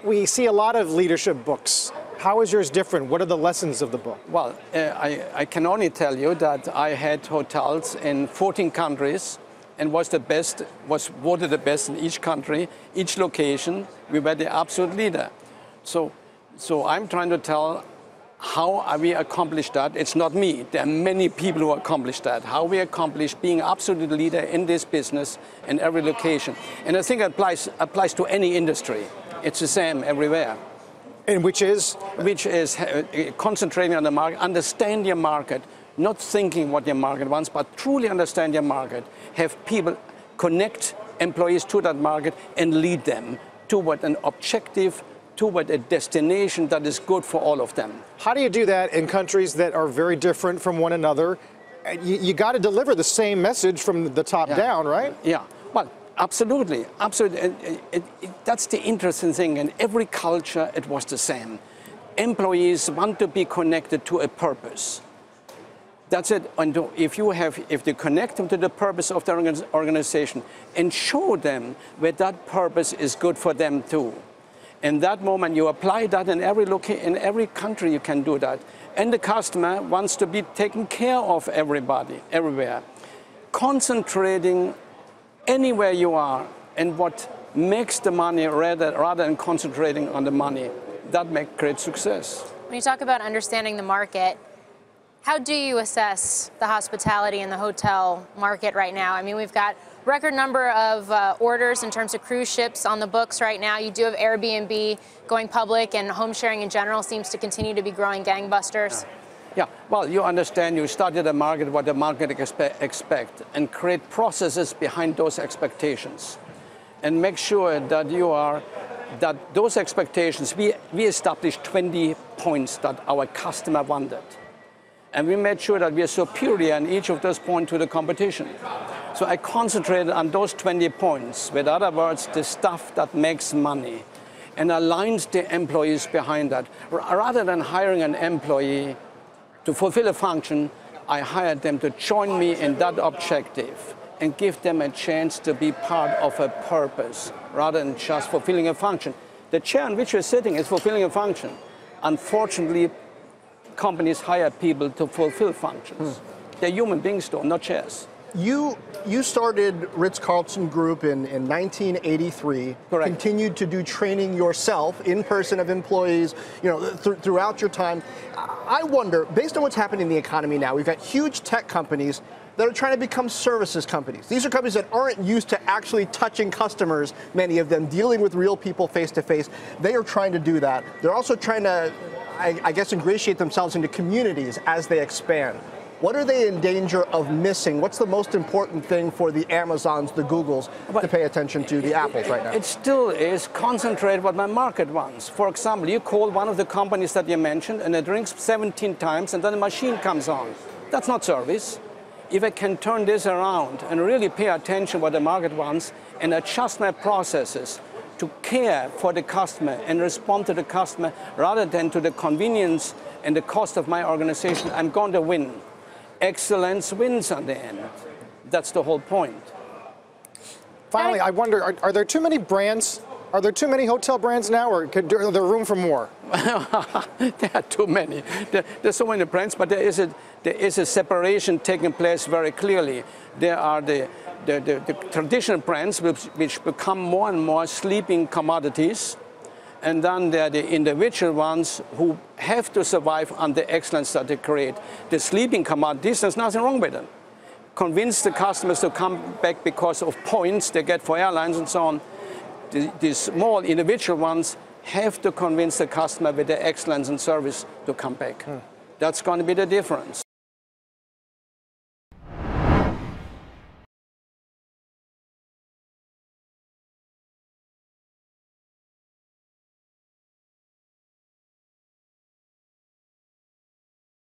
We see a lot of leadership books. How is yours different? What are the lessons of the book? Well, I can only tell you that I had hotels in 14 countries and was voted the best in each country, each location. We were the absolute leader. So I'm trying to tell how we accomplished that. It's not me. There are many people who accomplished that. How we accomplished being absolute leader in this business in every location. And I think it applies to any industry. It's the same everywhere. And which is? Which is concentrating on the market, understand your market, not thinking what your market wants, but truly understand your market. Have people connect employees to that market and lead them toward an objective, toward a destination that is good for all of them. How do you do that in countries that are very different from one another? You got to deliver the same message from the top down, right? Yeah. Well, absolutely, absolutely. That's the interesting thing. In every culture, it was the same. Employees want to be connected to a purpose. That's it. And if you connect them to the purpose of the organization and show them where that purpose is good for them too. In that moment, you apply that in every country. You can do that. And the customer wants to be taken care of everywhere. Concentrating anywhere you are and what makes the money rather than concentrating on the money, that makes great success. When you talk about understanding the market, how do you assess the hospitality and the hotel market right now? I mean, we've got record number of orders in terms of cruise ships on the books right now. You do have Airbnb going public, and home sharing in general seems to continue to be growing gangbusters. Yeah, well, you understand, you study the market, what the market expect, and create processes behind those expectations. And make sure that those expectations, we established 20 points that our customer wanted. And we made sure that we are superior in each of those points to the competition. So I concentrated on those 20 points, with other words, the stuff that makes money, and aligned the employees behind that. Rather than hiring an employee to fulfill a function, I hired them to join me in that objective and give them a chance to be part of a purpose, rather than just fulfilling a function. The chair on which you're sitting is fulfilling a function. Unfortunately, companies hire people to fulfill functions. They're human beings though, not chairs. You started Ritz-Carlton Group in 1983. Correct. Continued to do training yourself, in person of employees, throughout your time. I wonder, based on what's happening in the economy now, we've got huge tech companies that are trying to become services companies. These are companies that aren't used to actually touching customers, many of them, dealing with real people face to face. They are trying to do that. They're also trying to, I guess, ingratiate themselves into communities as they expand. What are they in danger of missing? What's the most important thing for the Amazons, the Googles, to pay attention to, the Apples right now? It still is concentrate what my market wants. For example, you call one of the companies that you mentioned and it rings 17 times and then the machine comes on. That's not service. If I can turn this around and really pay attention what the market wants and adjust my processes to care for the customer and respond to the customer rather than to the convenience and the cost of my organization, I'm going to win. Excellence wins at the end. That's the whole point. Finally, I wonder, are there too many brands? Are there too many hotel brands now, or is there room for more? There are too many. There's so many brands, but there is a separation taking place very clearly. There are the traditional brands which become more and more sleeping commodities. And then there are the individual ones who have to survive on the excellence that they create. The sleeping commodities, there's nothing wrong with them. Convince the customers to come back because of points they get for airlines and so on. The small individual ones have to convince the customer with their excellence and service to come back. That's going to be the difference.